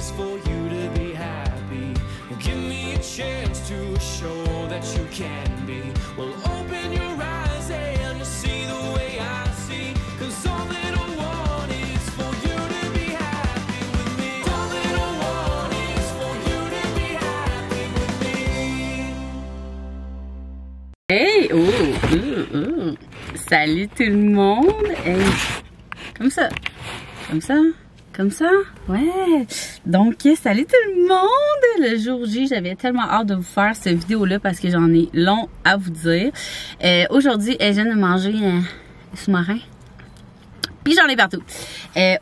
is for you to be happy. Give me a chance to show that you can be. Well, open your eyes and see the way I see. 'Cause all that I want is for you to be happy with me. All that I want is for you to be happy with me. Hey! Salut tout le monde! Hey! Comme ça! Comme ça! Comme ça? Ouais! Donc, salut tout le monde! Le jour J, j'avais tellement hâte de vous faire cette vidéo-là parce que j'en ai long à vous dire. Aujourd'hui, je viens de manger un sous-marin. Puis j'en ai partout.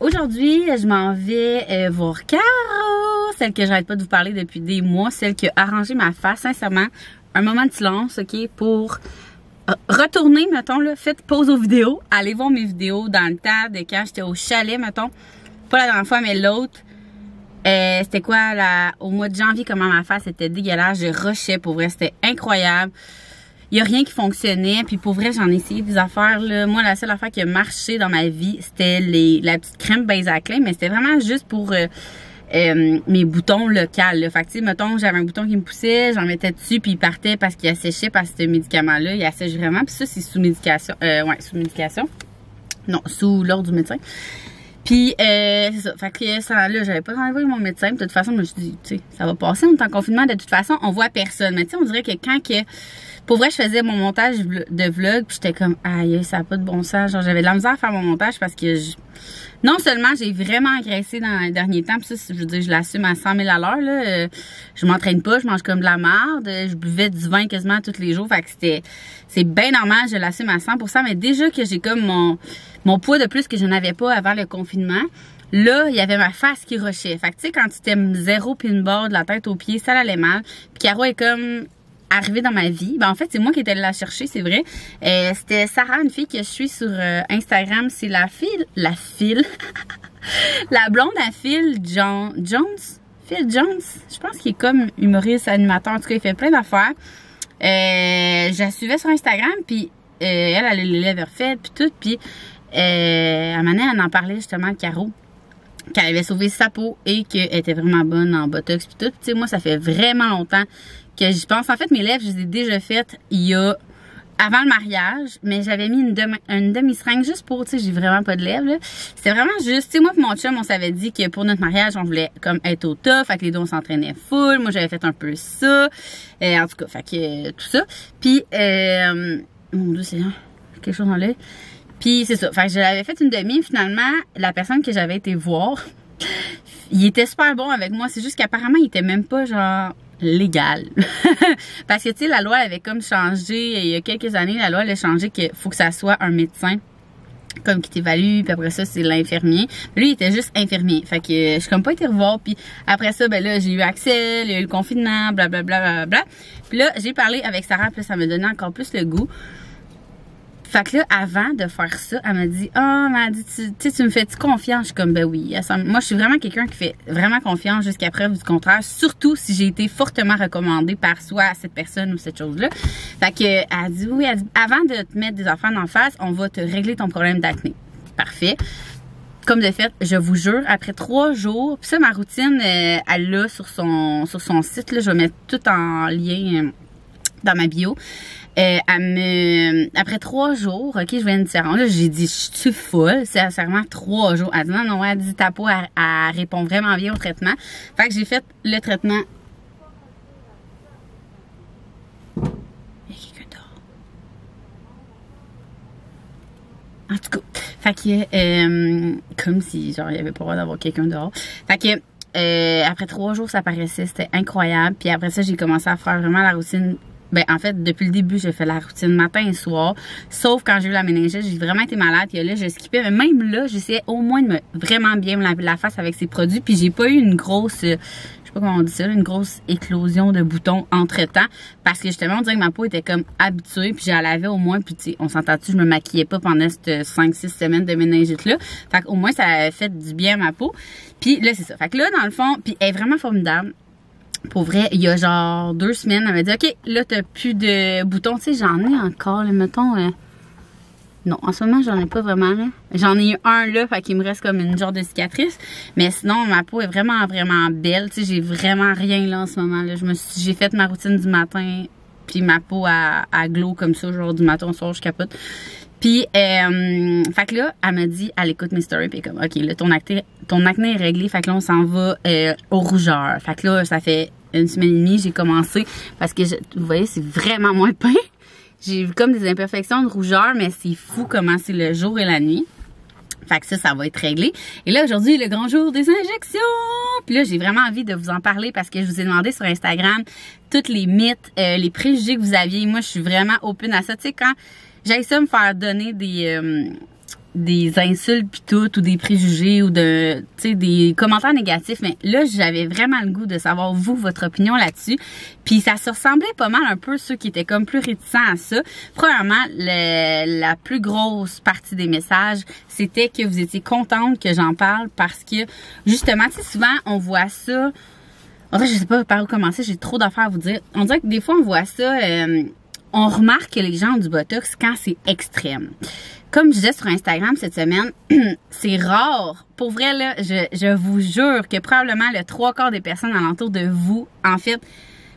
Aujourd'hui, je m'en vais voir Caro, celle que j'arrête pas de vous parler depuis des mois, celle qui a arrangé ma face, sincèrement. Un moment de silence, ok, pour retourner, mettons, là, faites pause aux vidéos, allez voir mes vidéos dans le temps de quand j'étais au chalet, mettons. Pas la dernière fois, mais l'autre. C'était quoi, au mois de janvier, comment ma face était dégueulasse. Je rushais, pour vrai, c'était incroyable. Il n'y a rien qui fonctionnait. Puis pour vrai, j'en ai essayé des affaires, là. Moi, la seule affaire qui a marché dans ma vie, c'était la petite crème Benzaclin. Mais c'était vraiment juste pour mes boutons locaux, là. Fait que, tu sais, mettons, j'avais un bouton qui me poussait, j'en mettais dessus, puis il partait parce qu'il asséchait, parce que ce médicament-là, il assèche vraiment. Puis ça, c'est sous médication. Ouais, sous médication. Non, sous l'ordre du médecin. Puis, c'est ça. Fait que ça, là, j'avais pas renvoyé mon médecin. De toute façon, je me suis dit, tu sais, ça va passer, on est en confinement. De toute façon, on voit personne. Mais tu sais, on dirait que quand que... Pour vrai, je faisais mon montage de vlog, puis j'étais comme, aïe, ça n'a pas de bon sens. Genre, j'avais de la misère à faire mon montage parce que non seulement j'ai vraiment engraissé dans les derniers temps, puis ça, je veux dire, je l'assume à 100 000 à l'heure, là. Je m'entraîne pas, je mange comme de la merde. Je buvais du vin quasiment tous les jours. Fait que c'est bien normal, je l'assume à 100%. Mais déjà que j'ai comme mon poids de plus que je n'avais pas avant le confinement, là, il y avait ma face qui rushait. Fait que, tu sais, quand tu t'aimes zéro pin-bar de la tête aux pieds, ça allait mal. Puis Caro est comme arrivée dans ma vie. Ben, en fait, c'est moi qui étais allée la chercher, c'est vrai. C'était Sarah, une fille que je suis sur Instagram. C'est la blonde à Phil Jones. Phil Jones. Je pense qu'il est comme humoriste, animateur. En tout cas, il fait plein d'affaires. Je la suivais sur Instagram, puis elle a les lèvres faites, puis tout. Puis, à un moment donné, elle en parlait justement de Caro, qu'elle avait sauvé sa peau et qu'elle était vraiment bonne en botox, puis tout. Tu sais, moi, ça fait vraiment longtemps que j'y pense. En fait, mes lèvres, je les ai déjà faites avant le mariage, mais j'avais mis une demi-seringue juste pour, tu sais, j'ai vraiment pas de lèvres, là. C'était vraiment juste, tu sais, moi et mon chum, on s'avait dit que pour notre mariage, on voulait comme être au top, fait que les deux, on s'entraînait full. Moi, j'avais fait un peu ça. En tout cas, fait que tout ça. Puis, mon Dieu, c'est quelque chose dans l'œil. Puis, c'est ça. Fait que je l'avais fait une demi, finalement, la personne que j'avais été voir, il était super bon avec moi. C'est juste qu'apparemment, il était même pas, genre, légal. Parce que, tu sais, la loi avait comme changé, il y a quelques années, la loi elle a changé qu'il faut que ça soit un médecin comme qui t'évalue, puis après ça, c'est l'infirmier. Lui, il était juste infirmier. Fait que je suis comme pas été revoir, puis après ça, ben là, j'ai eu Axel, il y a eu le confinement, blablabla, blablabla. Puis là, j'ai parlé avec Sarah, puis ça m'a donné encore plus le goût. Fait que là, avant de faire ça, elle m'a dit, elle m'a dit, tu me fais-tu confiance? Je suis comme, ben oui. Moi, je suis vraiment quelqu'un qui fait vraiment confiance jusqu'à preuve du contraire, surtout si j'ai été fortement recommandée par soit cette personne ou cette chose-là. Fait que, elle dit, oui, elle dit, avant de te mettre des affaires en face, on va te régler ton problème d'acné. Parfait. Comme de fait, je vous jure, après 3 jours, puis ça, ma routine, elle l'a sur son site, là, je vais mettre tout en lien dans ma bio. Après 3 jours, ok, je viens de dire, là, j'ai dit, je suis folle, c'est sincèrement 3 jours. Elle dit, non, elle dit, ta peau, elle répond vraiment bien au traitement. Fait que j'ai fait le traitement. Il y a quelqu'un dehors. En tout cas, fait que, comme si, genre, il n'y avait pas le droit d'avoir quelqu'un dehors. Fait que, après 3 jours, ça paraissait, c'était incroyable. Puis après ça, j'ai commencé à faire vraiment la routine. Ben, en fait, depuis le début, j'ai fait la routine matin et soir. Sauf quand j'ai eu la méningite, j'ai vraiment été malade. Puis là, je skippais. Mais même là, j'essayais au moins de me vraiment bien me laver la face avec ces produits. Puis j'ai pas eu une grosse, je sais pas comment on dit ça, une grosse éclosion de boutons entre-temps. Parce que justement, on dirait que ma peau était comme habituée. Puis j'ai la lavais au moins. Puis tu sais, on s'entend-tu, je me maquillais pas pendant cette 5-6 semaines de méningite-là. Fait qu'au moins, ça a fait du bien à ma peau. Puis là, c'est ça. Fait que là, dans le fond, puis elle est vraiment formidable. Pour vrai, il y a genre 2 semaines, elle m'a dit, OK, là, t'as plus de boutons. Tu sais, j'en ai encore, là, mettons, Non, en ce moment, j'en ai pas vraiment, là. J'en ai eu un, là, fait qu'il me reste comme une genre de cicatrice. Mais sinon, ma peau est vraiment, vraiment belle. Tu sais, j'ai vraiment rien, là, en ce moment, là. J'ai fait ma routine du matin, puis ma peau a glow comme ça, genre du matin au soir, je capote. Puis, fait que là, elle m'a dit, elle écoute mes stories, puis comme, OK, là, ton acné est réglé, fait que là, on s'en va au rougeur. Fait que là, ça fait une semaine et demie, j'ai commencé, parce que, vous voyez, c'est vraiment moins peint. J'ai vu comme des imperfections de rougeur, mais c'est fou comment c'est le jour et la nuit. Fait que ça va être réglé. Et là, aujourd'hui, le grand jour des injections! Puis là, j'ai vraiment envie de vous en parler parce que je vous ai demandé sur Instagram tous les mythes, les préjugés que vous aviez. Moi, je suis vraiment open à ça. Tu sais, quand j'ai ça me faire donner des insultes pis tout, ou des préjugés, ou tu sais, des commentaires négatifs, mais là, j'avais vraiment le goût de savoir, vous, votre opinion là-dessus. Puis ça se ressemblait pas mal un peu ceux qui étaient comme plus réticents à ça. Premièrement, la plus grosse partie des messages, c'était que vous étiez contente que j'en parle parce que, justement, tu sais, souvent, on voit ça. En fait, je sais pas par où commencer, j'ai trop d'affaires à vous dire. On dirait que des fois, on voit ça, on remarque que les gens ont du botox quand c'est extrême. Comme je disais sur Instagram cette semaine, c'est rare. Pour vrai, là, je vous jure que probablement le 3/4 des personnes alentour de vous, en fait,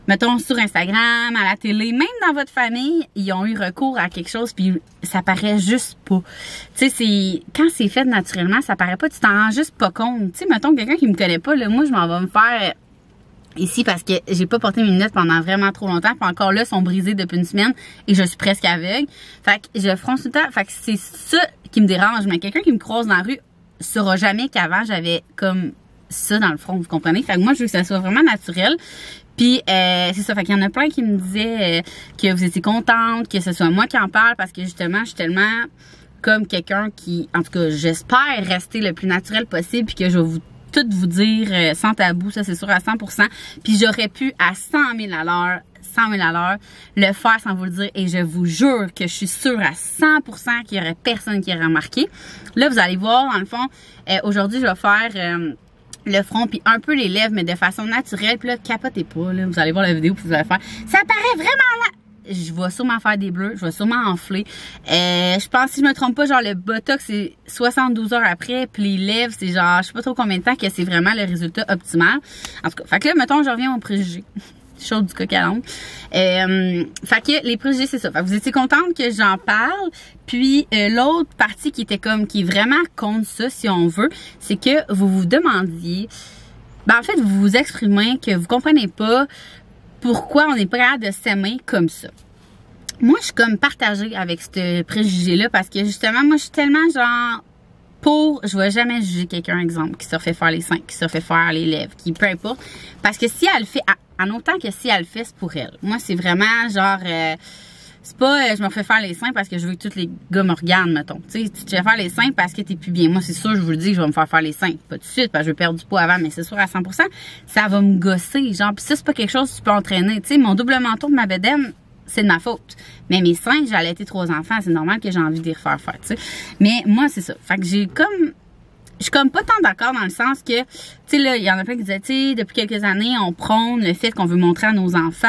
mettons sur Instagram, à la télé, même dans votre famille, ils ont eu recours à quelque chose puis ça paraît juste pas. Tu sais, quand c'est fait naturellement, ça paraît pas, tu t'en rends juste pas compte. Tu sais, mettons quelqu'un qui me connaît pas, là, moi, je m'en vais me faire ici parce que j'ai pas porté mes lunettes pendant vraiment trop longtemps. Puis encore là, sont brisées depuis une semaine et je suis presque aveugle. Fait que je fronce tout le temps. Fait que c'est ça qui me dérange. Mais quelqu'un qui me croise dans la rue saura jamais qu'avant, j'avais comme ça dans le front. Vous comprenez? Fait que moi, je veux que ça soit vraiment naturel. Puis, c'est ça. Fait qu'il y en a plein qui me disaient que vous étiez contente, que ce soit moi qui en parle parce que justement, je suis tellement comme quelqu'un qui, en tout cas, j'espère rester le plus naturel possible puis que je vais tout vous dire sans tabou, ça c'est sûr à 100%. Puis j'aurais pu à 100 000 à l'heure, 100 000 à l'heure, le faire sans vous le dire. Et je vous jure que je suis sûre à 100% qu'il y aurait personne qui aurait remarqué. Là, vous allez voir, dans le fond, aujourd'hui, je vais faire le front puis un peu les lèvres, mais de façon naturelle. Puis là, capotez pas, là. Vous allez voir la vidéo puis vous allez faire. Ça paraît vraiment là. Je vais sûrement faire des bleus, je vais sûrement enfler. Je pense, si je me trompe pas, genre le botox c'est 72 heures après, puis les lèvres c'est genre, je sais pas trop combien de temps que c'est vraiment le résultat optimal. En tout cas, fait que là, mettons, je reviens aux préjugés. Chose du coq à l'âne. Fait que les préjugés, c'est ça. Fait que vous étiez contente que j'en parle. Puis l'autre partie qui est vraiment contre ça, si on veut, c'est que vous vous demandiez, en fait, vous vous exprimez que vous comprenez pas pourquoi on est pas capable de s'aimer comme ça. Moi, je suis comme partagée avec ce préjugé-là parce que justement, moi, je suis tellement genre je vais jamais juger quelqu'un, exemple, qui se refait faire les seins, qui se refait faire les lèvres, qui peu importe. Parce que si elle le fait, en autant que si elle le fait, c'est pour elle. Moi, c'est vraiment genre, c'est pas je me refais faire les seins parce que je veux que tous les gars me regardent, mettons. Tu sais, tu te fais faire les seins parce que t'es plus bien. Moi, c'est sûr, je vous le dis, je vais me faire les seins. Pas tout de suite, parce que je vais perdre du poids avant, mais c'est sûr à 100%, ça va me gosser. Genre, pis ça, c'est pas quelque chose que tu peux entraîner. Tu sais, mon double menton de ma bedaine, c'est de ma faute. Mais mes seins, j'ai allaité 3 enfants, c'est normal que j'ai envie de les refaire faire, tu sais. Mais moi, c'est ça. Fait que je suis comme pas tant d'accord dans le sens que, tu sais, là, il y en a plein qui disaient, tu sais, depuis quelques années, on prône le fait qu'on veut montrer à nos enfants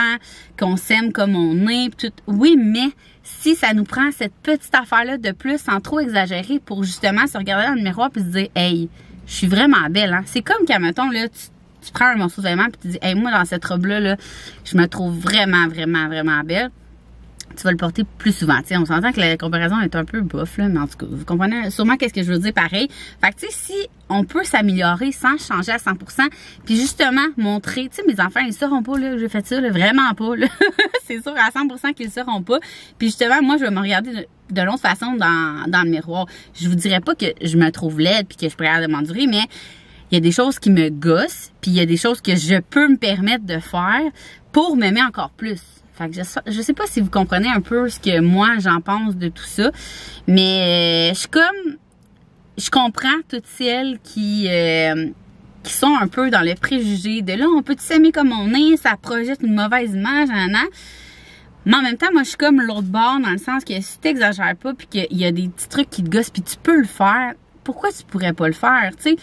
qu'on s'aime comme on est, pis tout. Oui, mais si ça nous prend cette petite affaire-là de plus, sans trop exagérer, pour justement se regarder dans le miroir puis se dire, hey, je suis vraiment belle, hein. C'est comme qu'à, mettons, là, tu prends un morceau de vêtement puis tu dis, hey, moi, dans cette robe-là, là, je me trouve vraiment, vraiment, vraiment belle. Tu vas le porter plus souvent. T'sais, on s'entend que la comparaison est un peu bof, là, mais en tout cas, vous comprenez sûrement qu'est-ce que je veux dire pareil. Fait que, tu sais, si on peut s'améliorer sans changer à 100%, puis justement montrer, tu sais, mes enfants, ils sauront pas, là, j'ai fait ça, là, vraiment pas, là. C'est sûr à 100% qu'ils sauront pas. Puis justement, moi, je vais me regarder de l'autre façon dans le miroir. Je vous dirais pas que je me trouve laide puis que je pourrais de m'endurer, mais il y a des choses qui me gossent, puis il y a des choses que je peux me permettre de faire pour m'aimer encore plus. Fait que je sais pas si vous comprenez un peu ce que moi j'en pense de tout ça, mais je comprends toutes celles qui sont un peu dans le préjugé de là, on peut s'aimer comme on est, ça projette une mauvaise image, mais en même temps, moi je suis comme l'autre bord dans le sens que si t'exagères pas puis qu'il y a des petits trucs qui te gossent puis tu peux le faire, pourquoi tu pourrais pas le faire, tu sais?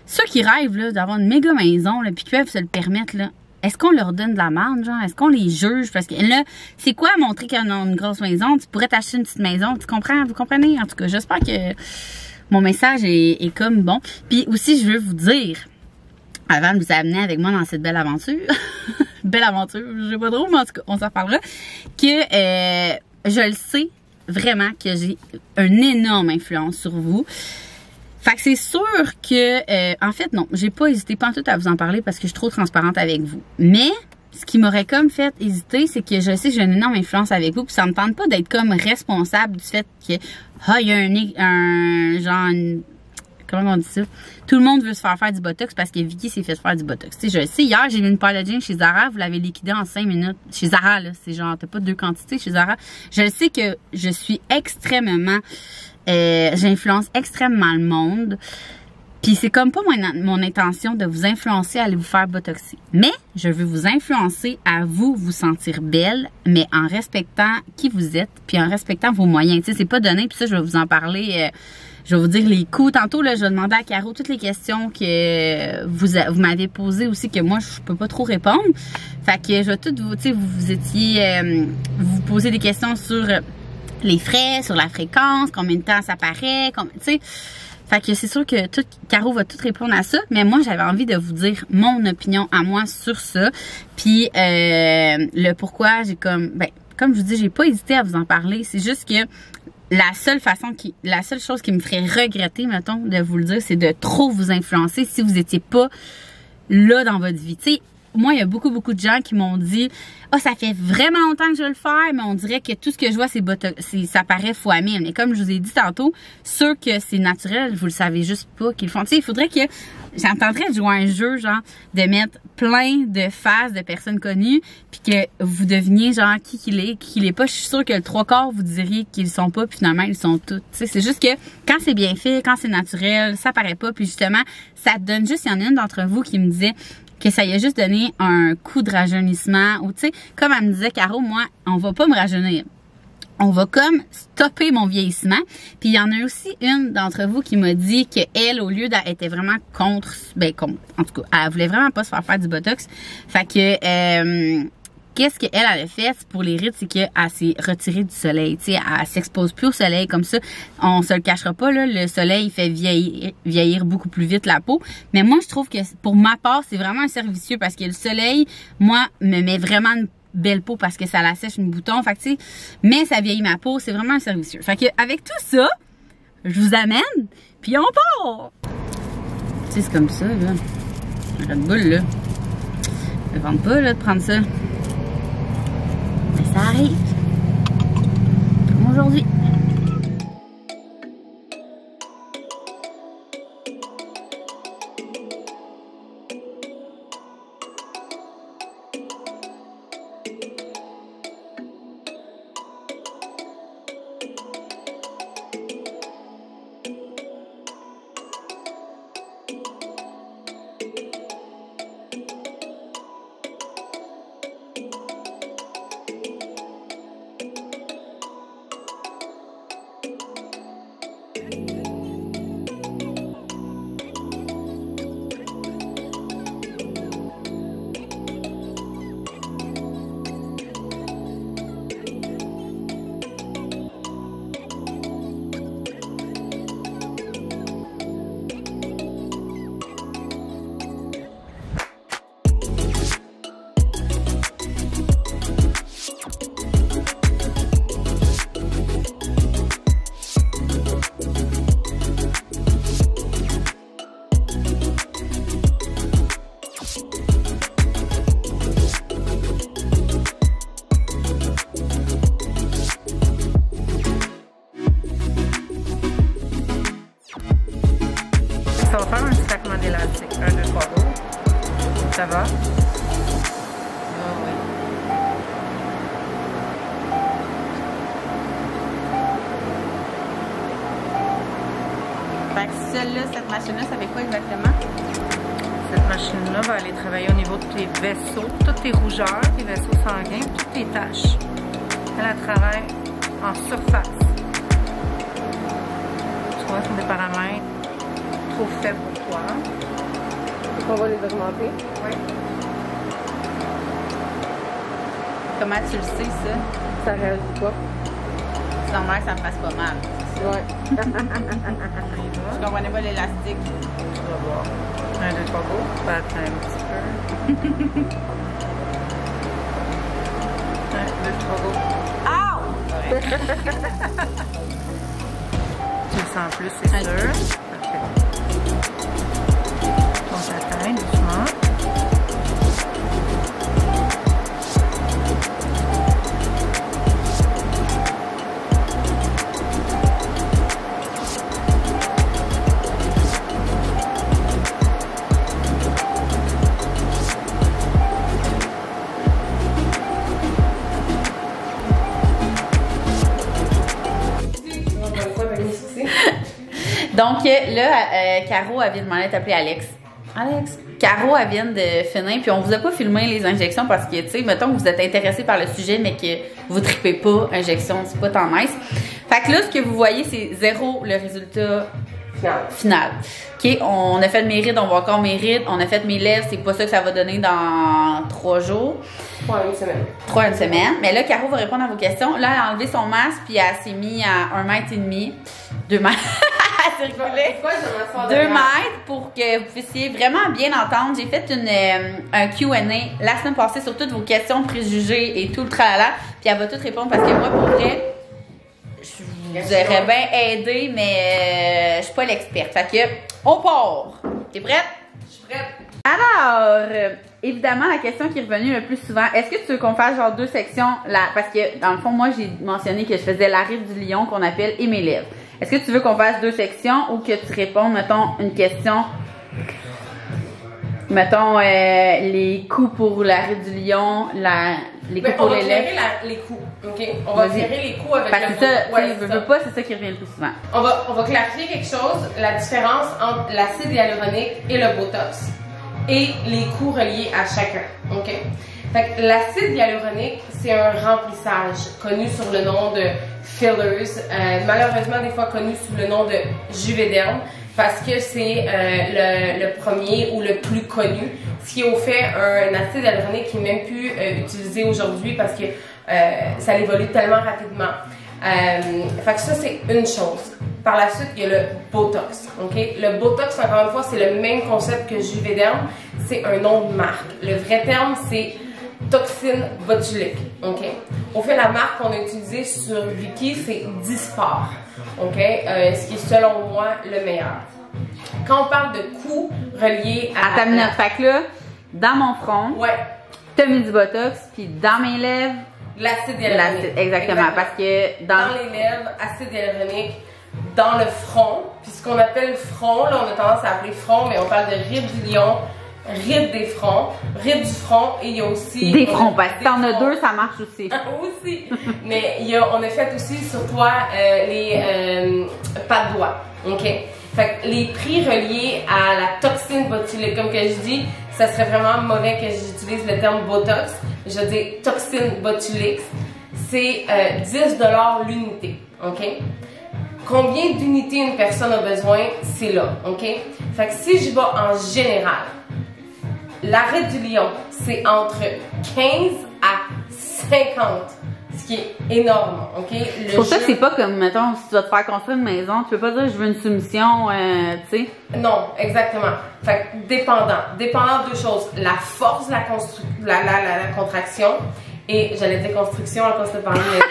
Ceux qui rêvent là d'avoir une méga maison là puis qui peuvent se le permettre là, est-ce qu'on leur donne de la merde, genre? Est-ce qu'on les juge? Parce que là, c'est quoi montrer qu'ils ont une grosse maison? Tu pourrais t'acheter une petite maison, tu comprends? Vous comprenez? En tout cas, j'espère que mon message est comme bon. Puis aussi, je veux vous dire, avant de vous amener avec moi dans cette belle aventure, belle aventure, je sais pas trop, mais en tout cas, on s'en reparlera, que je le sais vraiment que j'ai une énorme influence sur vous. Fait que c'est sûr que, en fait, non, j'ai pas hésité pantoute à vous en parler parce que je suis trop transparente avec vous. Mais, ce qui m'aurait comme fait hésiter, c'est que je sais que j'ai une énorme influence avec vous, puis ça me tente pas d'être comme responsable du fait que, il y a un genre, comment on dit ça? Tout le monde veut se faire du botox parce que Vicky s'est fait faire du botox. Tu sais, je le sais, hier, j'ai vu une paire de jeans chez Zara, vous l'avez liquidé en 5 minutes. Chez Zara, là, c'est genre, t'as pas deux quantités chez Zara. Je le sais que je suis extrêmement, j'influence extrêmement le monde. Puis c'est comme pas mon intention de vous influencer à aller vous faire botoxer. Mais je veux vous influencer à vous sentir belle, mais en respectant qui vous êtes, puis en respectant vos moyens. Tu sais, c'est pas donné, puis ça, je vais vous en parler. Je vais vous dire les coûts. Tantôt, là, je vais demander à Caro toutes les questions que vous m'avez posées aussi, que moi, je peux pas trop répondre. Fait que je vais toutes vous, tu sais, vous poser des questions sur les frais, sur la fréquence, combien de temps ça paraît, tu sais. Fait que c'est sûr que Caro va tout répondre à ça, mais moi, j'avais envie de vous dire mon opinion à moi sur ça. Puis, le pourquoi, j'ai comme je vous dis, j'ai pas hésité à vous en parler. C'est juste que la seule chose qui me ferait regretter, mettons, de vous le dire, c'est de trop vous influencer si vous étiez pas là dans votre vie. Tu sais, moi, il y a beaucoup de gens qui m'ont dit « Ah, ça fait vraiment longtemps que je veux le faire, mais on dirait que tout ce que je vois, ça paraît fois 1000. » Mais comme je vous ai dit tantôt, ceux que c'est naturel, vous le savez juste pas qu'ils le font. Tu sais, il faudrait que j'entendrais de jouer un jeu, genre, de mettre plein de faces de personnes connues, puis que vous deviniez, genre, qui qu'il est pas. Je suis sûre que le 3/4, vous diriez qu'ils sont pas, puis finalement, ils sont tous. Tu sais, c'est juste que quand c'est bien fait, quand c'est naturel, ça paraît pas, puis justement, ça donne juste, il y en a une d'entre vous qui me disait que ça y a juste donné un coup de rajeunissement, ou tu sais, comme elle me disait, Caro, moi, on va pas me rajeunir. On va comme stopper mon vieillissement. Puis il y en a aussi une d'entre vous qui m'a dit qu'elle, au lieu d'être était vraiment contre, en tout cas, elle voulait vraiment pas se faire du botox. Fait que, qu'est-ce qu'elle avait fait pour les rides, c'est qu'elle s'est retirée du soleil, tu sais, elle s'expose plus au soleil comme ça. On se le cachera pas, là, le soleil il fait vieillir beaucoup plus vite la peau. Mais moi, je trouve que pour ma part, c'est vraiment un servicieux parce que le soleil, moi, me met vraiment une belle peau parce que ça la sèche une bouton. Fait que, tu sais, mais ça vieillit ma peau, c'est vraiment un servicieux. Fait que, avec tout ça, je vous amène, puis on part! Tu sais, c'est comme ça, là. Un Red Bull, là. Je ne vente pas, là, de prendre ça. Ça arrive. Comme aujourd'hui. Ça va faire un petit claquement d'élastique. 1, 2, 3, go. Ça va? Ah oui. Fait que celle-là, cette machine-là, ça fait quoi exactement? Cette machine-là va aller travailler au niveau de tes vaisseaux, toutes tes rougeurs, tes vaisseaux sanguins, toutes tes taches. Elle travaille en surface. Tu vois, c'est des paramètres trop faibles pour toi. Donc on va les augmenter. Oui. comment tu le sais, ça? Ça réagit pas. C'est normal que ça me fasse pas mal. Ouais. Je comprenais pas l'élastique. On va voir. 1, 2, 3, go. Battre un petit peu. 1, 2, 3, go. Ow! Tu le sens plus, c'est sûr. Parfait. On s'atteint doucement. Donc là, Caro, elle vient de m'en être appelée Alex. Alex? Caro, elle vient de finir, puis on vous a pas filmé les injections parce que, tu sais, mettons que vous êtes intéressé par le sujet, mais que vous tripez pas, injection, c'est pas tant nice. Fait que là, ce que vous voyez, c'est 0 le résultat final. OK, on a fait mes rides, on va encore mes rides. On a fait mes lèvres, c'est pas ça que ça va donner dans 3 jours. 3 une semaine. 3 une semaine. Mais là, Caro va répondre à vos questions. Là, elle a enlevé son masque, puis elle s'est mis à 1,5 m. 2 mètres. Elle s'est reculée. 2 mètres pour que vous puissiez vraiment bien entendre. J'ai fait un Q&A la semaine passée sur toutes vos questions, préjugés et tout le tralala. Puis elle va tout répondre parce que moi, pour vrai, je vous aurais bien aidé, mais je suis pas l'experte. Fait que, on part. T'es prête? Je suis prête. Alors, évidemment, la question qui est revenue le plus souvent, est-ce que tu veux qu'on fasse genre 2 sections? Parce que, dans le fond, moi, j'ai mentionné que je faisais la ride du lion qu'on appelle et mes lèvres. Est-ce que tu veux qu'on fasse 2 sections ou que tu répondes, mettons, une question, mettons, les coups pour la ride du lion, les coups pour les lèvres? On va tirer les coups, OK? On va tirer les coups avec parce le que ça, ouais, tu veux pas, c'est ça qui revient le plus souvent. On va clarifier quelque chose, la différence entre l'acide hyaluronique et le Botox et les coups reliés à chacun, OK? Fait que l'acide hyaluronique, c'est un remplissage connu sous le nom de fillers, malheureusement des fois connu sous le nom de Juvederm parce que c'est le premier ou le plus connu, ce qui a fait un acide hyaluronique qui n'est même plus utilisé aujourd'hui parce que ça évolue tellement rapidement. Fait que ça, c'est une chose. Par la suite, il y a le Botox. Okay? Le Botox, encore une fois, c'est le même concept que Juvederm. C'est un nom de marque. Le vrai terme, c'est toxine botulique. Okay? Au fait, la marque qu'on a utilisée sur Vicky, c'est Dysport. Okay? Ce qui est, selon moi, le meilleur. Quand on parle de coups reliés à... Attends une minute. Fait que là, dans mon front, ouais, t'as mis du Botox, puis dans mes lèvres, l'acide hyaluronique. Exactement, parce que dans les lèvres, acide hyaluronique, dans le front, puis ce qu'on appelle front, là on a tendance à appeler front, mais on parle de rides du lion, rides des fronts, rides du front, et il y a aussi... Des fronts, parce que t'en as 2, ça marche aussi. Aussi, mais on a fait aussi sur toi les pas de doigts, ok? Fait que les prix reliés à la toxine botulique, comme que je dis, ça serait vraiment mauvais que j'utilise le terme Botox. Je veux dire toxine botulique, c'est 10 $ l'unité, ok? Combien d'unités une personne a besoin, c'est là, ok? Fait que si je vais en général, la ride du lion, c'est entre 15 à 50, ce qui est énorme, ok? C'est pour ça que c'est pas comme, mettons, si tu vas te faire construire une maison, tu peux pas dire je veux une soumission, tu sais? Non, exactement. Fait que dépendant de 2 choses, la force de la contraction, et j'allais dire construction à cause de parler de maison.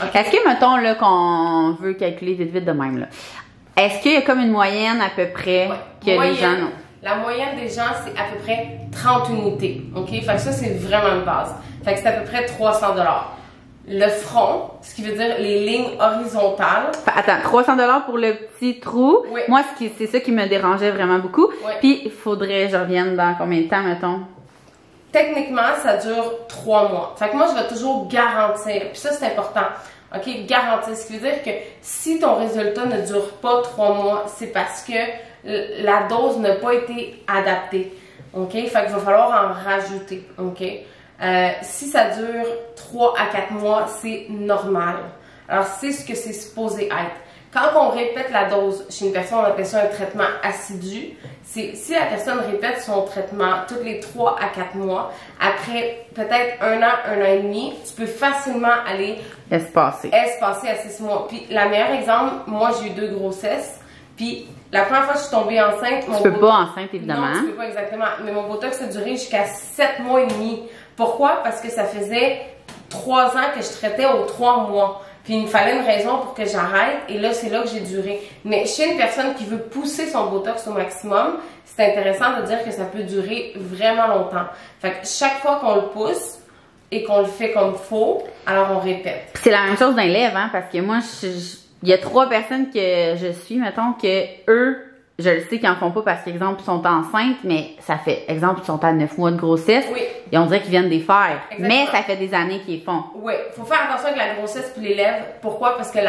Okay. Est-ce que, mettons, là, qu'on veut calculer vite de même, là, est-ce qu'il y a comme une moyenne à peu près que les gens ont? La moyenne des gens, c'est à peu près 30 unités, ok? Fait que ça, c'est vraiment une base. Fait que c'est à peu près 300 $. Le front, ce qui veut dire les lignes horizontales. Attends, 300 $ pour le petit trou. Oui. Moi, c'est ça qui me dérangeait vraiment beaucoup. Oui. Puis, il faudrait, je revienne dans combien de temps, mettons? Techniquement, ça dure 3 mois. Fait que moi, je vais toujours garantir. Puis ça, c'est important. OK? Garantir. Ce qui veut dire que si ton résultat ne dure pas 3 mois, c'est parce que la dose n'a pas été adaptée. OK? Fait qu'il va falloir en rajouter. OK? Si ça dure 3 à 4 mois, c'est normal. Alors, c'est ce que c'est supposé être. Quand on répète la dose chez une personne, on appelle ça un traitement assidu. C'est si la personne répète son traitement tous les 3 à 4 mois, après peut-être 1 an et demi, tu peux facilement aller espacer à 6 mois. Puis, la meilleure exemple, moi, j'ai eu 2 grossesses. Puis, la première fois que je suis tombée enceinte... Tu peux pas enceinte, évidemment. Non, tu peux pas exactement. Mais mon Botox a duré jusqu'à 7 mois et demi. Pourquoi? Parce que ça faisait 3 ans que je traitais aux 3 mois. Puis il me fallait une raison pour que j'arrête, et là, c'est là que j'ai duré. Mais chez une personne qui veut pousser son Botox au maximum, c'est intéressant de dire que ça peut durer vraiment longtemps. Fait que chaque fois qu'on le pousse et qu'on le fait comme faut, alors on répète. C'est la même chose d'un lèvre, hein, parce que moi, il y a 3 personnes que je suis, mettons, que eux, je le sais qu'ils en font pas parce qu'exemple, ils sont enceintes, mais ça fait, exemple, ils sont à 9 mois de grossesse, oui. Et on dirait qu'ils viennent des faire. Exactement. Mais ça fait des années qu'ils font. Oui, il faut faire attention avec la grossesse puis les lèvres. Pourquoi? Parce que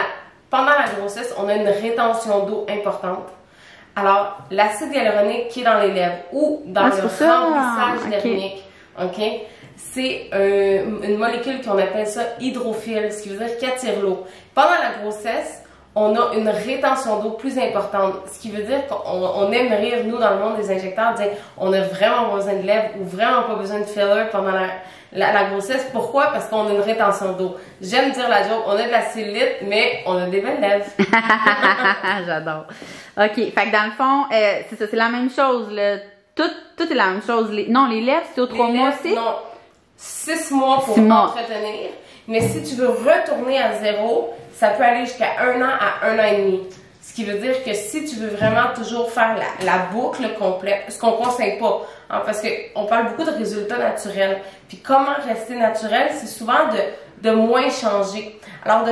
pendant la grossesse, on a une rétention d'eau importante. Alors, l'acide hyaluronique qui est dans les lèvres ou dans le remplissage dermique, ok, c'est une molécule qu'on appelle ça hydrophile, ce qui veut dire qu'il attire l'eau. Pendant la grossesse, on a une rétention d'eau plus importante, ce qui veut dire qu'on aime rire, nous, dans le monde des injecteurs, dire on a vraiment besoin de lèvres ou vraiment pas besoin de filler pendant la grossesse. Pourquoi? Parce qu'on a une rétention d'eau. J'aime dire la joke, on a de la cellulite, mais on a des belles lèvres. J'adore. OK, fait que dans le fond, c'est ça, c'est la même chose, là. Tout est la même chose. Non, les lèvres, c'est aux 3 mois aussi? Non, 6 mois pour entretenir. Mais si tu veux retourner à 0, ça peut aller jusqu'à 1 an à 1 an et demi. Ce qui veut dire que si tu veux vraiment toujours faire la boucle complète, ce qu'on ne conseille pas, hein, parce qu'on parle beaucoup de résultats naturels. Puis comment rester naturel, c'est souvent de moins changer. Alors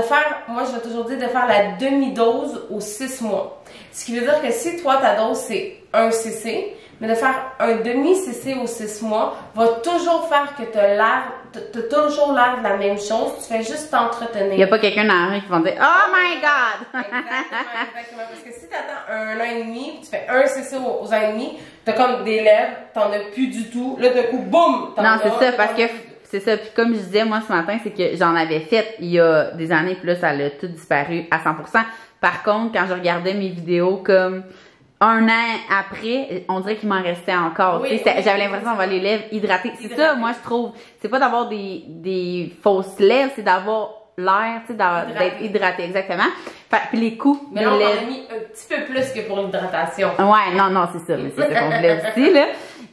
moi je vais toujours dire de faire la demi-dose aux 6 mois. Ce qui veut dire que si toi ta dose c'est 1 cc, mais de faire un demi-cc aux 6 mois va toujours faire que tu as toujours l'air de la même chose, tu fais juste t'entretenir. Il n'y a pas quelqu'un dans la rue qui va dire « Oh my God! » Exactement. Parce que si tu attends 1 an et demi, tu fais 1 cc aux ans et demi, tu as comme des lèvres, tu n'en as plus du tout. Là, d'un coup, boum! Non, c'est ça, parce que c'est ça. Puis comme je disais, moi, ce matin, c'est que j'en avais fait il y a des années, puis là, ça a tout disparu à 100%. Par contre, quand je regardais mes vidéos comme 1 an après, on dirait qu'il m'en restait encore. Oui, j'avais l'impression d'avoir les lèvres hydratées. C'est ça, moi, je trouve. C'est pas d'avoir des fausses lèvres, c'est d'avoir l'air, tu sais, d'être hydraté, exactement. Puis les coups mais là, on en a mis un petit peu plus que pour l'hydratation. Ouais, non, c'est ça. Mais c'est ça qu'on voulait aussi, là.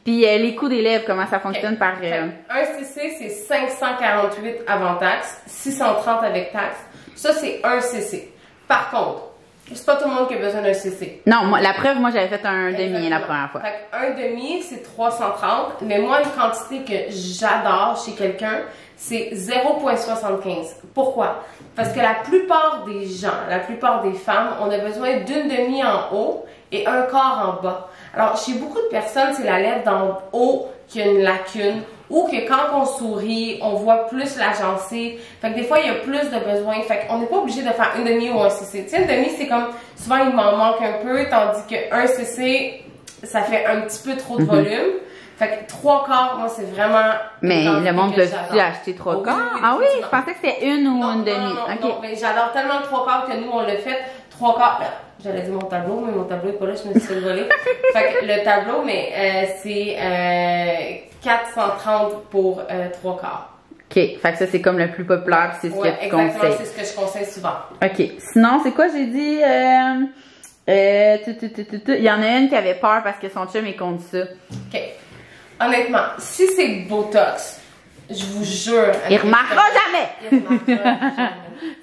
Puis les coups des lèvres, comment ça fonctionne par... 1 cc, c'est 548 avant taxe, 630 avec taxe. Ça, c'est 1 cc. Par contre, c'est pas tout le monde qui a besoin d'un cc. Non, la preuve, moi, j'avais fait un demi la première fois. Fait un demi, c'est 330, mais moi, une quantité que j'adore chez quelqu'un, c'est 0,75. Pourquoi? Parce que la plupart des gens, la plupart des femmes, on a besoin d'une demi en haut et un quart en bas. Alors, chez beaucoup de personnes, c'est la lèvre d'en haut qui a une lacune, ou que quand on sourit, on voit plus la gencive. Fait que des fois, il y a plus de besoin. Fait qu'on n'est pas obligé de faire une demi ou un cc. Tu sais, une demi, c'est comme, souvent, il m'en manque un peu, tandis que 1 cc, ça fait un petit peu trop de volume. Fait que 3 quarts, moi, c'est vraiment... Mais le monde peut-tu acheter 3 quarts? Ah oui, je pensais que c'était une ou une demi. Non, mais j'adore tellement le 3 quarts que nous, on l'a fait. 3 quarts... J'allais dire mon tableau, mais mon tableau est pas là, je me suis fait voler. Fait que le tableau, mais c'est 430 pour 3 quarts. OK. Fait que ça, c'est comme le plus populaire, c'est ce que tu conseilles. Exactement, c'est ce que je conseille souvent. OK. Sinon, c'est quoi j'ai dit? Il y en a une qui avait peur parce que son chum est contre ça. OK. Honnêtement, si c'est Botox, je vous jure... Il remarquera jamais! Il remarquera jamais.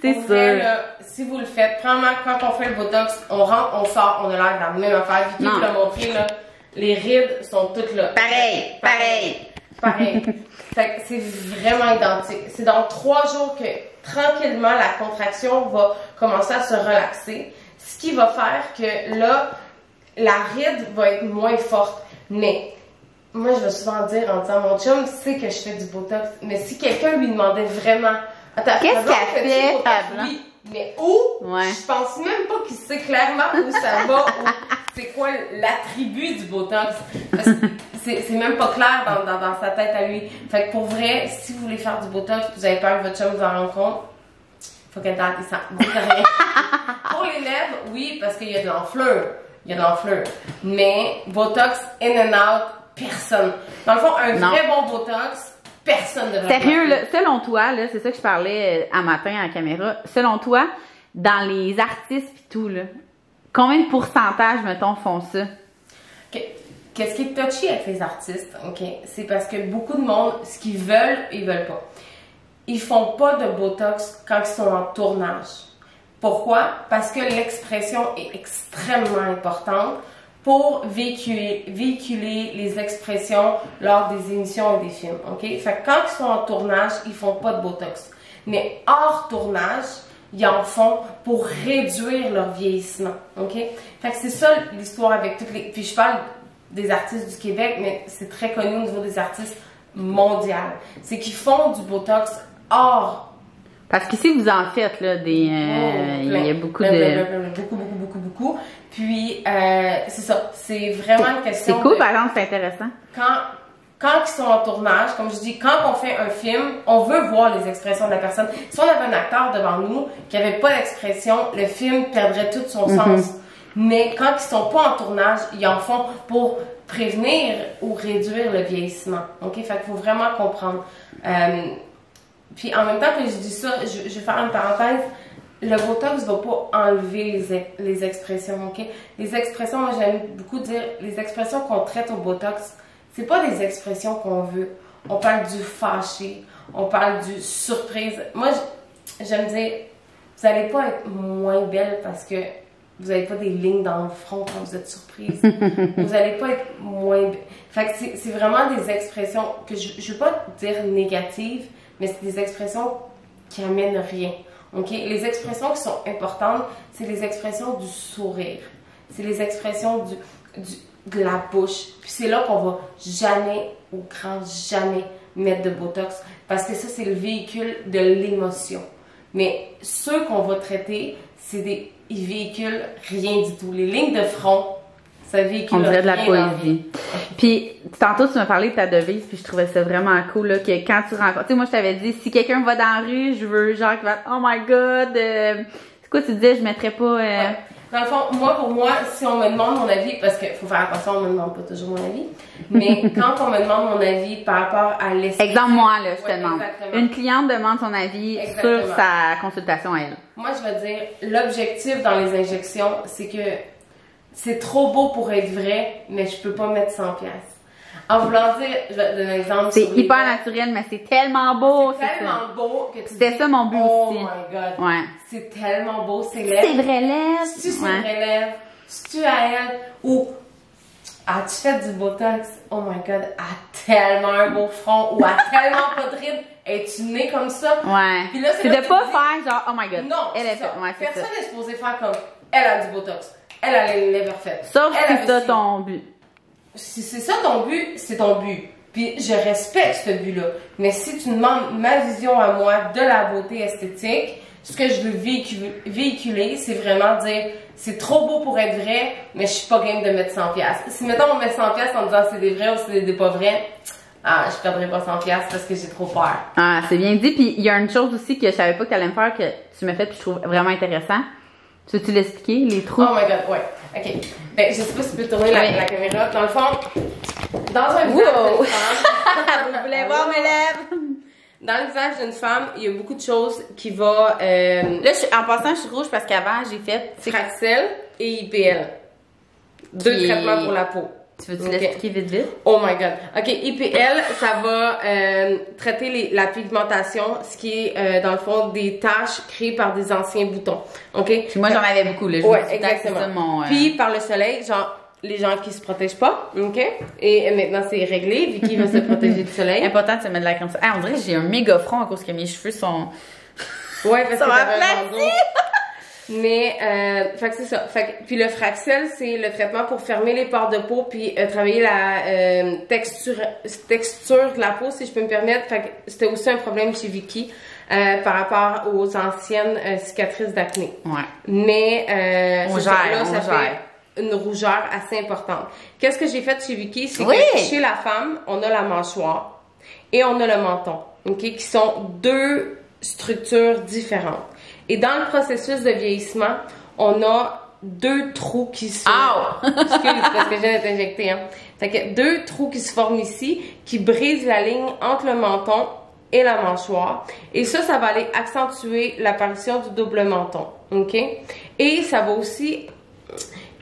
C'est sûr. Vrai, là, si vous le faites, premièrement, quand on fait le Botox, on rentre, on sort, on a l'air de la même affaire. Vicky vous l'a montré, là, les rides sont toutes là. Pareil. Fait que c'est vraiment identique. C'est dans 3 jours que, tranquillement, la contraction va commencer à se relaxer. Ce qui va faire que, là, la ride va être moins forte. Mais, moi, je vais souvent dire en disant, mon chum sait que je fais du Botox. Mais si quelqu'un lui demandait vraiment... Qu'est-ce qu'elle fait, oui, mais où? Ouais. Je pense même pas qu'il sait clairement où ça va, ou c'est quoi l'attribut du Botox. C'est même pas clair dans sa tête à lui. Fait que pour vrai, si vous voulez faire du Botox, vous avez peur que votre chum vous en rende compte, fucking tête, ça dit rien. Pour les lèvres, oui, parce qu'il y a de l'enflure. Il y a de l'enflure. Mais Botox, in and out, personne. Dans le fond, un vrai bon Botox, personne ne devrait. Sérieux, là, selon toi, là, c'est ça que je parlais un matin à la caméra, selon toi, dans les artistes pis tout, là, combien de pourcentage, mettons, font ça? Qu'est-ce qui est touchy avec les artistes, ok? C'est parce que beaucoup de monde, ce qu'ils veulent, ils veulent pas. Ils font pas de Botox quand ils sont en tournage. Pourquoi? Parce que l'expression est extrêmement importante pour véhiculer les expressions lors des émissions et des films, ok? Fait que quand ils sont en tournage, ils font pas de Botox. Mais hors tournage, ils en font pour réduire leur vieillissement, ok? Fait que c'est ça l'histoire avec toutes les... Puis je parle des artistes du Québec, mais c'est très connu au niveau des artistes mondiaux. C'est qu'ils font du Botox hors. Parce qu'ici, vous en faites, là, des... il y a beaucoup de... Beaucoup. Puis, c'est ça. C'est vraiment une question... C'est cool, par exemple, c'est intéressant. Quand ils sont en tournage, comme je dis, quand on fait un film, on veut voir les expressions de la personne. Si on avait un acteur devant nous qui n'avait pas d'expression, le film perdrait tout son sens. Mais quand ils sont pas en tournage, ils en font pour prévenir ou réduire le vieillissement. OK? Fait qu'il faut vraiment comprendre. Puis en même temps que je dis ça, je vais faire une parenthèse. Le Botox va pas enlever les expressions, OK? Les expressions, moi j'aime beaucoup dire, les expressions qu'on traite au Botox, c'est pas des expressions qu'on veut. On parle du fâché, on parle du surprise. Moi, j'aime dire, vous allez pas être moins belle parce que vous n'avez pas des lignes dans le front quand vous êtes surprise. Vous n'allez pas être moins... Fait que c'est vraiment des expressions que je ne veux pas dire négatives, mais c'est des expressions qui amènent rien. OK? Les expressions qui sont importantes, c'est les expressions du sourire. C'est les expressions de la bouche. Puis c'est là qu'on va jamais, au grand jamais, mettre de Botox. Parce que ça, c'est le véhicule de l'émotion. Mais ceux qu'on va traiter, c'est des... Ils véhiculent rien du tout. Les lignes de front, ça véhicule rien. On dirait de la poésie. Puis, tantôt, tu m'as parlé de ta devise, puis je trouvais ça vraiment cool, là, que quand tu rencontres... Tu sais, moi, je t'avais dit, si quelqu'un va dans la rue, je veux, genre, qu'il va... Oh my God! C'est quoi tu disais? Je mettrais pas... Ouais. Dans le fond, pour moi, si on me demande mon avis, parce qu'il faut faire attention, on me demande pas toujours mon avis, mais quand on me demande mon avis par rapport à l'esthétique... Exemple, moi, là, je te demande. Exactement. Une cliente demande son avis sur sa consultation à elle. Moi, je veux dire, l'objectif dans les injections, c'est que c'est trop beau pour être vrai, mais je peux pas mettre 100$. En voulant dire, je vais te donner un exemple. C'est hyper naturel, mais c'est tellement beau. C'est tellement beau que tu C'était ça mon but aussi. Oh my God. Ouais. C'est tellement beau, ces lèvres. C'est vraies lèvres. C'est vraies lèvres. C'est-tu à elle? Ou, as-tu fait du Botox? Oh my God, a tellement un beau front. Ou a tellement pas de rides. Es-tu née comme ça? Ouais. Puis là, c'est de pas faire genre, oh my God. Non, elle est ça. Ouais, personne n'est supposé faire comme, elle a du Botox. Elle a les lèvres parfaites. Sauf si c'est ça ton but. Si c'est ça ton but, c'est ton but. Puis je respecte ce but-là. Mais si tu demandes ma vision à moi de la beauté esthétique, ce que je veux véhiculer, c'est vraiment dire, c'est trop beau pour être vrai, mais je suis pas game de mettre 100$. Si mettons on met 100$ en disant c'est des vrais ou c'est des pas vrais, je perdrai pas 100$ parce que j'ai trop peur. Ah, c'est bien dit. Puis il y a une chose aussi que je savais pas que tu allais me faire, que tu m'as fait, puis je trouve vraiment intéressant. Tu veux-tu l'expliquer, les trous? Oh my God, ouais. OK. Ben, je sais pas si tu peux tourner la caméra. Dans le fond, dans un visage d'une femme... Vous voulez voir mes lèvres? Dans le visage d'une femme, il y a beaucoup de choses qui vont... Là, en passant, je suis rouge parce qu'avant, j'ai fait... Fraxel et IPL. Deux traitements pour la peau. Tu veux-tu l'expliquer vite vite? Oh my God. OK, IPL, ça va traiter la pigmentation, ce qui est, dans le fond, des taches créées par des anciens boutons. OK? Puis moi, j'en avais beaucoup, là. Ouais, exactement. Puis, par le soleil, genre, les gens qui se protègent pas, OK? Et maintenant, c'est réglé, Vicky va se protéger du soleil. Important de se mettre de la crème solaire. On dirait que j'ai un méga front à cause que mes cheveux sont... Ouais, parce ça que va placer! Mais, fait que c'est ça. Fait que, puis le Fraxel, c'est le traitement pour fermer les pores de peau puis travailler la texture de la peau, si je peux me permettre. Fait que c'était aussi un problème chez Vicky par rapport aux anciennes cicatrices d'acné. Ouais. Mais, ça fait une rougeur assez importante. Qu'est-ce que j'ai fait chez Vicky? C'est que chez la femme, on a la mâchoire et on a le menton, OK? Qui sont deux structures différentes. Et dans le processus de vieillissement, on a 2 trous qui se... Excuse, parce que je viens d'être injectée, hein. Fait que 2 trous qui se forment ici, qui brisent la ligne entre le menton et la mâchoire. Et ça va aller accentuer l'apparition du double menton, ok? Et ça va aussi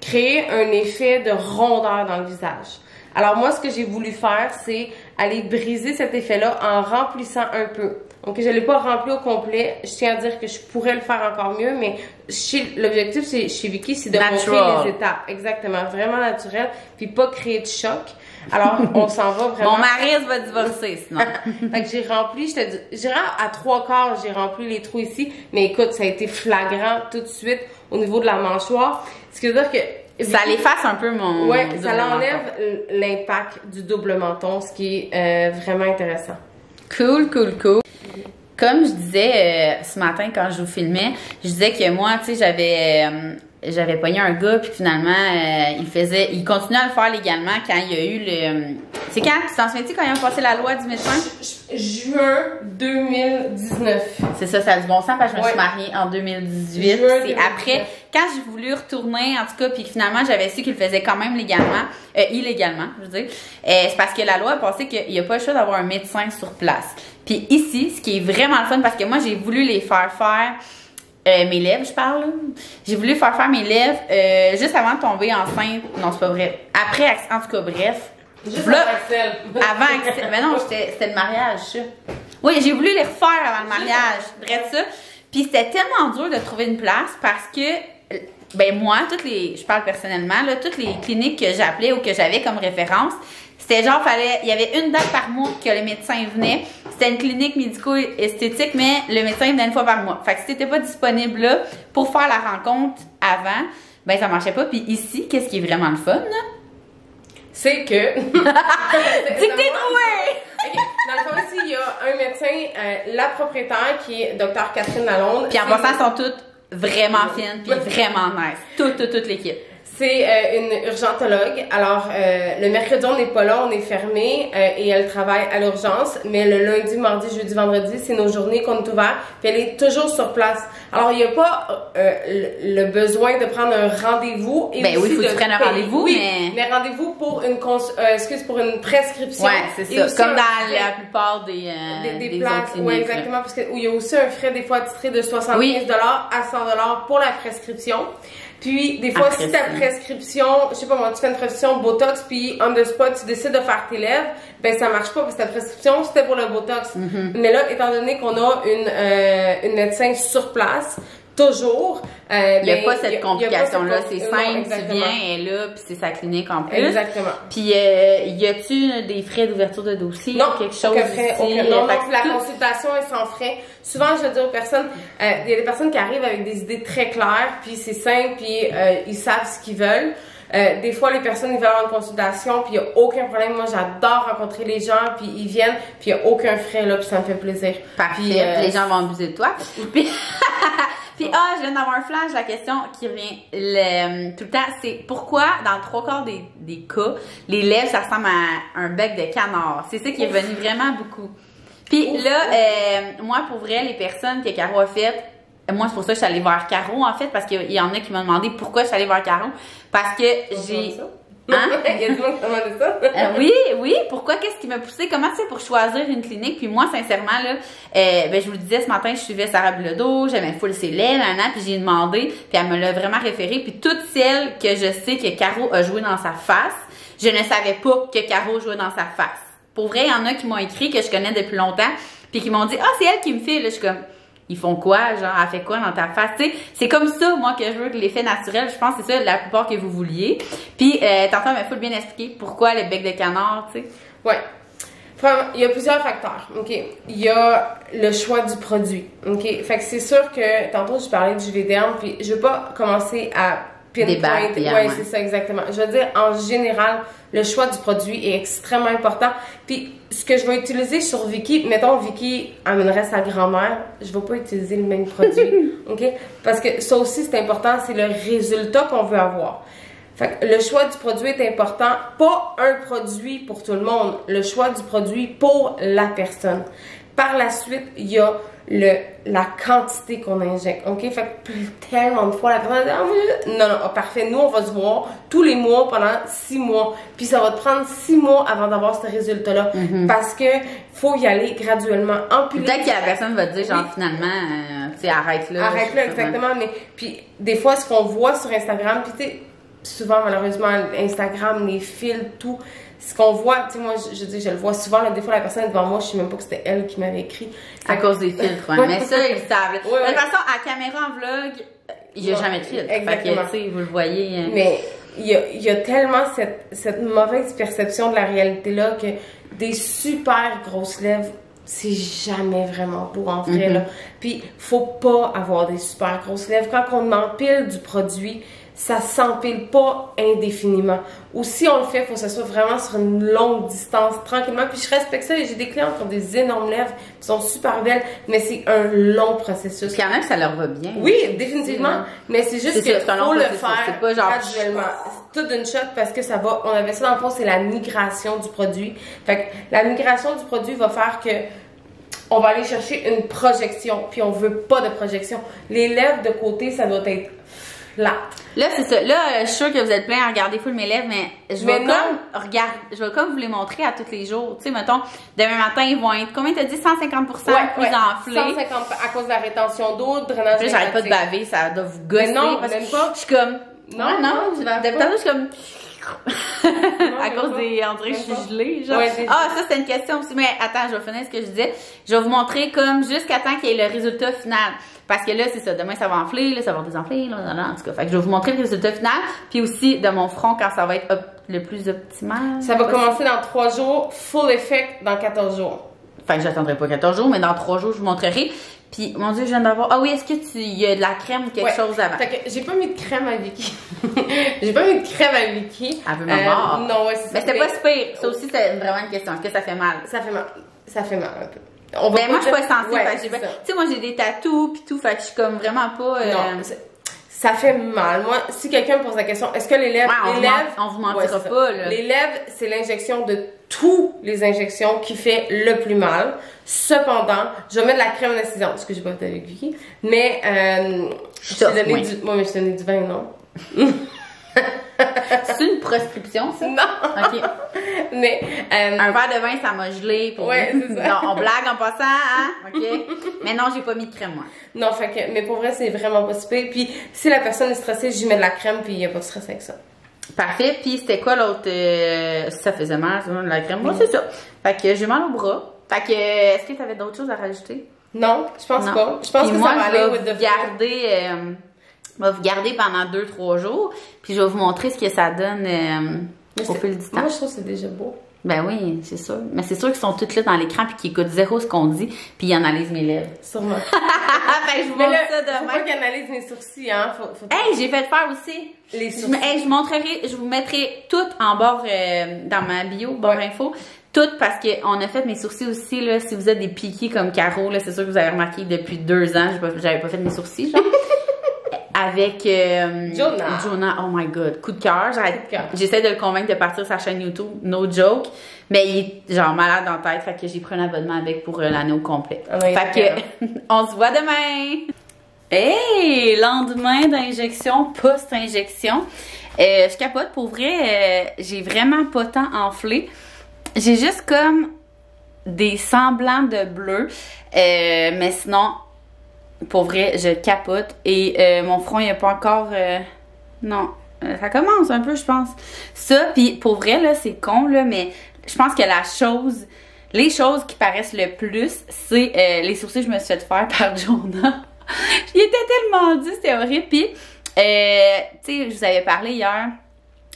créer un effet de rondeur dans le visage. Alors moi, ce que j'ai voulu faire, c'est aller briser cet effet-là en remplissant un peu. Donc, je ne l'ai pas rempli au complet. Je tiens à dire que je pourrais le faire encore mieux, mais l'objectif chez Vicky, c'est de montrer les étapes. Exactement, vraiment naturel, puis pas créer de choc. Alors, on s'en va vraiment... Mon mari va divorcer, sinon. Fait que j'ai rempli, je dirais à 3/4, j'ai rempli les trous ici, mais écoute, ça a été flagrant tout de suite au niveau de la mâchoire. Ce qui veut dire que... Ça l'efface un peu mon... Ouais, ça l'enlève l'impact du double menton, ce qui est vraiment intéressant. Cool. Comme je disais ce matin quand je vous filmais, je disais que moi, tu sais, j'avais pogné un gars, puis finalement, il continuait à le faire légalement quand il y a eu le... C'est quand? Tu t'en souviens-tu quand ils ont passé la loi du médecin? Juin 2019. C'est ça a du bon sens parce que je me suis mariée en 2018. C'est après, quand j'ai voulu retourner, en tout cas, puis finalement, j'avais su qu'il le faisait quand même légalement, illégalement, je veux dire. C'est parce que la loi a passé qu'il n'y a pas le choix d'avoir un médecin sur place. Puis ici, ce qui est vraiment le fun, parce que moi, j'ai voulu les faire mes lèvres, je parle. J'ai voulu faire mes lèvres juste avant de tomber enceinte. Non, c'est pas vrai. Après, en tout cas, bref. Juste là, avant Axel. Mais non, c'était le mariage, ça. Oui, j'ai voulu les refaire avant le mariage. Bref, ça. Puis c'était tellement dur de trouver une place parce que, ben moi, je parle personnellement, là, toutes les cliniques que j'appelais ou que j'avais comme référence, c'était genre, il y avait une date par mois que le médecin venait. C'était une clinique médico-esthétique, mais le médecin venait une fois par mois. Fait que si t'étais pas disponible là pour faire la rencontre avant, ben ça marchait pas. Puis ici, qu'est-ce qui est vraiment le fun, là? C'est que... Dis que t'es trouvé! Okay. Dans le fond, ici, il y a un médecin, la propriétaire, qui est Dr. Catherine Lalonde. Puis en passant, elles sont toutes vraiment fines puis vraiment nice. Toute l'équipe. C'est une urgentologue. Alors, le mercredi, on n'est pas là, on est fermé et elle travaille à l'urgence. Mais le lundi, mardi, jeudi, vendredi, c'est nos journées qu'on est ouvertes. Puis elle est toujours sur place. Alors, il n'y a pas le besoin de prendre un rendez-vous. Ben oui, il faut que tu prennes un rendez-vous, oui, mais rendez-vous pour pour une prescription. Ouais, c'est ça. Comme dans la plupart des places. Oui, exactement. Parce qu'il y a aussi un frais, des fois, attitré de 75$ à 100$ pour la prescription. Puis, des fois, si ta prescription, je sais pas moi, tu fais une prescription Botox, puis on the spot, tu décides de faire tes lèvres, ben ça marche pas parce que ta prescription, c'était pour le Botox. Mais là, étant donné qu'on a une médecin sur place, toujours. Il n'y a pas cette complication-là, c'est simple, tu viens, elle est là, puis c'est sa clinique en plus. Exactement. Puis, y a-tu des frais d'ouverture de dossier? Non, quelque chose non, la consultation est sans frais. Souvent, je veux dire aux personnes, il y a des personnes qui arrivent avec des idées très claires, puis c'est simple, puis ils savent ce qu'ils veulent. Des fois, les personnes, ils veulent avoir une consultation, puis il n'y a aucun problème. Moi, j'adore rencontrer les gens, puis ils viennent, puis il n'y a aucun frais, là, puis ça me fait plaisir. Parfait, puis les gens vont abuser de toi. Puis, je viens d'avoir un flash, la question qui revient tout le temps, c'est pourquoi, dans 3/4 des cas, les lèvres, ça ressemble à un bec de canard. C'est ça qui est revenu vraiment beaucoup. Puis là, moi, pour vrai, les personnes que Caro a faites, moi, c'est pour ça que je suis allée vers Caro, en fait, parce qu'il y en a qui m'ont demandé pourquoi je suis allée vers Caro. Parce que j'ai... Hein? Il y a des gens qui demandent ça. Oui. Pourquoi? Qu'est-ce qui m'a poussé? Comment c'est pour choisir une clinique? Puis moi, sincèrement, là, je vous le disais ce matin, je suivais Sarah Bilodeau, j'aimais full ses laits, puis j'ai demandé, puis elle me l'a vraiment référé. Puis toutes celles que je sais que Caro a joué dans sa face, je ne savais pas que Caro jouait dans sa face. Pour vrai, il y en a qui m'ont écrit, que je connais depuis longtemps, puis qui m'ont dit « Ah, c'est elle qui me fait! » Là, je suis comme... Ils font quoi? Genre, elle fait quoi dans ta face? Tu sais, c'est comme ça, moi, que je veux que l'effet naturel, je pense que c'est ça la plupart que vous vouliez. Puis, tantôt, elle m'a full bien expliqué pourquoi le bec de canard, tu sais. Ouais. Il y a plusieurs facteurs, OK? Il y a le choix du produit, OK? Fait que c'est sûr que, tantôt, je parlais du Juvederm, puis je veux pas commencer à pinpoint. Ouais, c'est ça, exactement. Je veux dire, en général, le choix du produit est extrêmement important. Puis, ce que je vais utiliser sur Vicky, mettons, Vicky amènerait sa grand-mère, je vais pas utiliser le même produit, OK? Parce que ça aussi, c'est important, c'est le résultat qu'on veut avoir. Fait que le choix du produit est important. Pas un produit pour tout le monde, le choix du produit pour la personne. Par la suite, il y a la quantité qu'on injecte, ok? Fait que tellement de fois, la personne dit, ah, non, parfait, nous, on va se voir tous les mois pendant 6 mois. Puis ça va te prendre 6 mois avant d'avoir ce résultat-là. Parce que faut y aller graduellement. Peut-être que la personne va te dire, genre, finalement, tu sais, arrête là. Arrête là, exactement. Mais, puis, des fois, ce qu'on voit sur Instagram, puis tu sais, souvent, malheureusement, Instagram, les fils, tout, ce qu'on voit, tu sais, moi, je le vois souvent, là, des fois, la personne est devant moi, je sais même pas que c'était elle qui m'avait écrit. À cause des filtres, ouais. Mais ça, ils savent. Ouais. De toute façon, à caméra en vlog, il n'y a jamais de filtre. Exactement. Fait que, tu sais, vous le voyez. Mais il y a tellement cette mauvaise perception de la réalité-là que des super grosses lèvres, c'est jamais vraiment beau en vrai, là. Puis, faut pas avoir des super grosses lèvres. Quand on empile du produit, ça s'empile pas indéfiniment. Ou si on le fait, il faut que ça soit vraiment sur une longue distance, tranquillement. Puis je respecte ça. J'ai des clients qui ont des énormes lèvres, qui sont super belles, mais c'est un long processus. Puis il y en a que ça leur va bien. Oui, définitivement. Mais c'est juste qu'il faut le faire pas genre graduellement. C'est tout d'une shot parce que ça va. On avait ça dans le fond, c'est la migration du produit. Fait que la migration du produit va faire que on va aller chercher une projection. Puis on veut pas de projection. Les lèvres de côté, ça doit être flat. Là, c'est ça. Là, je suis sûre que vous êtes plein à regarder full mes lèvres, mais je vais comme vous les montrer à tous les jours. Tu sais, mettons, demain matin, ils vont être, combien t'as dit? 150% plus enflés. 150 à cause de la rétention d'eau, drainage lymphatique. J'arrête pas de baver, ça doit vous gosser. Mais non, parce même que pas. Je suis comme, d'habitude, je suis comme, à cause des, on dirait que je suis gelée, genre. Ouais, ça, c'était une question aussi. Mais attends, je vais finir ce que je disais. Je vais vous montrer comme jusqu'à temps qu'il y ait le résultat final. Parce que là, c'est ça. Demain, ça va enfler, là, ça va désenfler, là, en tout cas. Fait que je vais vous montrer le résultat final. Puis aussi, de mon front, quand ça va être le plus optimal. Ça va commencer dans 3 jours, full effect dans 14 jours. Fait que j'attendrai pas 14 jours, mais dans 3 jours, je vous montrerai. Puis, mon Dieu, je viens d'avoir... Ah oui, est-ce que il y a de la crème ou quelque chose avant? Fait que j'ai pas mis de crème à Vicky. J'ai pas mis de crème à Vicky. Elle veut m'avoir. Non, ouais, c'est ça. Mais c'était pas super. Ça aussi, c'est vraiment une question. Est-ce que ça fait mal? Ça fait mal. Ça fait mal un peu. Ben moi, je suis pas sensible. Tu sais, moi, j'ai des tatous pis tout. Fait que je suis comme vraiment pas... Non, ça fait mal. Moi, si quelqu'un me pose la question, est-ce que les lèvres... on vous mentira pas, là. Les lèvres, c'est l'injection de toutes les injections qui fait le plus mal. Cependant, je vais mettre de la crème d'anesthésiante, parce que j'ai pas fait avec Vicky. Mais, je t'ai donné du... Moi, mais je t'ai donné du vin, non? C'est une prescription, ça? Non! OK. Mais, un verre de vin, ça m'a gelé. Pour... Ouais, c'est ça. Non, on blague en passant, hein? OK? Mais non, j'ai pas mis de crème, moi. Non, fait que, mais pour vrai, c'est vraiment pas super. Puis, si la personne est stressée, j'y mets de la crème, puis il y a pas de stress avec ça. Parfait. Puis, c'était quoi l'autre? Ça faisait mal, de la crème? Moi, c'est ça. Fait que j'ai mal au bras. Fait que, est-ce que tu avais d'autres choses à rajouter? Non, je pense pas. Je pense que moi, ça va aller with the garder. Je vais vous garder pendant 2-3 jours, puis je vais vous montrer ce que ça donne au fil du temps. Moi, je trouve que c'est déjà beau. Ben oui, c'est sûr. Mais c'est sûr qu'ils sont toutes là dans l'écran puis qu'ils écoutent zéro ce qu'on dit, puis ils analysent mes lèvres. Sûrement. Fait que je vous montre ça demain. Faut pas qu'ils analysent mes sourcils, hein. Hey, j'ai fait faire aussi. Les sourcils. Je vous mettrai tout en bas dans ma bio, barre info. Tout parce qu'on a fait mes sourcils aussi, là. Si vous êtes des piqués comme Caro, là, c'est sûr que vous avez remarqué que depuis 2 ans, j'avais pas fait mes sourcils, genre. Avec Jonah, oh my god, coup de cœur. J'essaie de le convaincre de partir sa chaîne YouTube, no joke. Mais il est genre malade en tête, fait que j'ai pris un abonnement avec pour l'année au complet. Fait que on se voit demain! Hey! Lendemain d'injection, post-injection. Je capote, pour vrai, j'ai vraiment pas tant enflé. J'ai juste comme des semblants de bleu. Mais sinon, pour vrai, je capote. Et mon front, il n'y a pas encore... non, ça commence un peu, je pense. Ça, puis pour vrai, là, c'est con, là, mais je pense que les choses qui paraissent le plus, c'est les sourcils que je me suis fait faire par Jonah. Il était tellement dit, c'était horrible. Puis, tu sais, je vous avais parlé hier,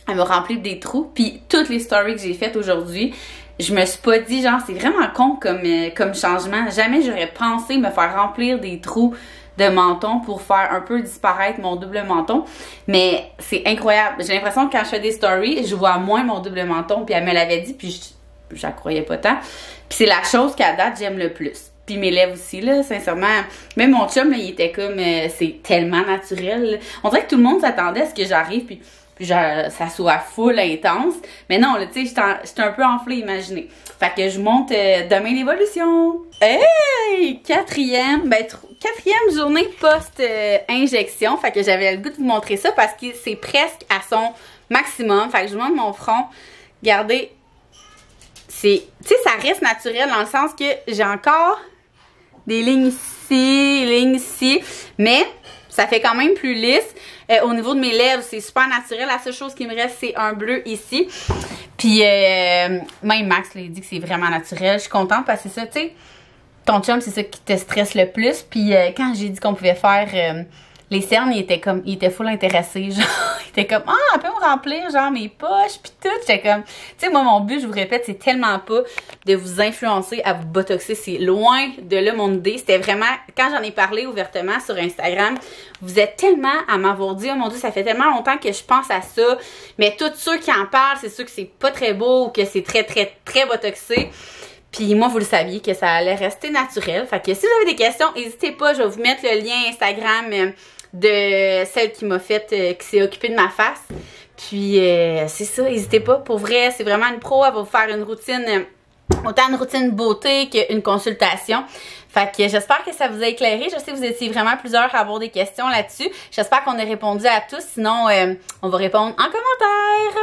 elle m'a rempli des trous. Puis, toutes les stories que j'ai faites aujourd'hui, je me suis pas dit, genre, c'est vraiment con comme changement. Jamais j'aurais pensé me faire remplir des trous de menton pour faire un peu disparaître mon double menton. Mais c'est incroyable. J'ai l'impression que quand je fais des stories, je vois moins mon double menton. Puis elle me l'avait dit, puis je la croyais pas tant. Puis c'est la chose qu'à date, j'aime le plus. Puis mes lèvres aussi, là, sincèrement. Même mon chum, là, il était comme, c'est tellement naturel. On dirait que tout le monde s'attendait à ce que j'arrive, puis puis genre, ça soit full intense. Mais non, là, tu sais, j'étais un peu enflée, imaginez. Fait que je monte demain l'évolution. Hey! Quatrième journée post-injection. Fait que j'avais le goût de vous montrer ça parce que c'est presque à son maximum. Fait que je vous montre mon front. Regardez. Tu sais, ça reste naturel dans le sens que j'ai encore des lignes ici, mais ça fait quand même plus lisse. Au niveau de mes lèvres, c'est super naturel. La seule chose qui me reste, c'est un bleu ici. Puis, même Max, là, il dit que c'est vraiment naturel. Je suis contente parce que c'est ça, tu sais, ton chum, c'est ça qui te stresse le plus. Puis, quand j'ai dit qu'on pouvait faire les cernes, il était full intéressé. Genre, il était comme, elle peut me remplir, genre, mes poches, puis tout. J'étais comme, tu sais, moi, mon but, je vous répète, c'est tellement pas de vous influencer à vous botoxer. C'est loin de là mon idée. C'était vraiment, quand j'en ai parlé ouvertement sur Instagram, vous êtes tellement à m'avoir dit, oh mon Dieu, ça fait tellement longtemps que je pense à ça. Mais tous ceux qui en parlent, c'est sûr que c'est pas très beau ou que c'est très, très, très botoxé. Puis moi, vous le saviez que ça allait rester naturel. Fait que si vous avez des questions, n'hésitez pas. Je vais vous mettre le lien Instagram de celle qui m'a fait, qui s'est occupée de ma face. Puis c'est ça, n'hésitez pas. Pour vrai, c'est vraiment une pro. Elle va vous faire une routine, autant une routine beauté qu'une consultation. Fait que j'espère que ça vous a éclairé. Je sais que vous étiez vraiment plusieurs à avoir des questions là-dessus. J'espère qu'on a répondu à tous. Sinon, on va répondre en commentaire.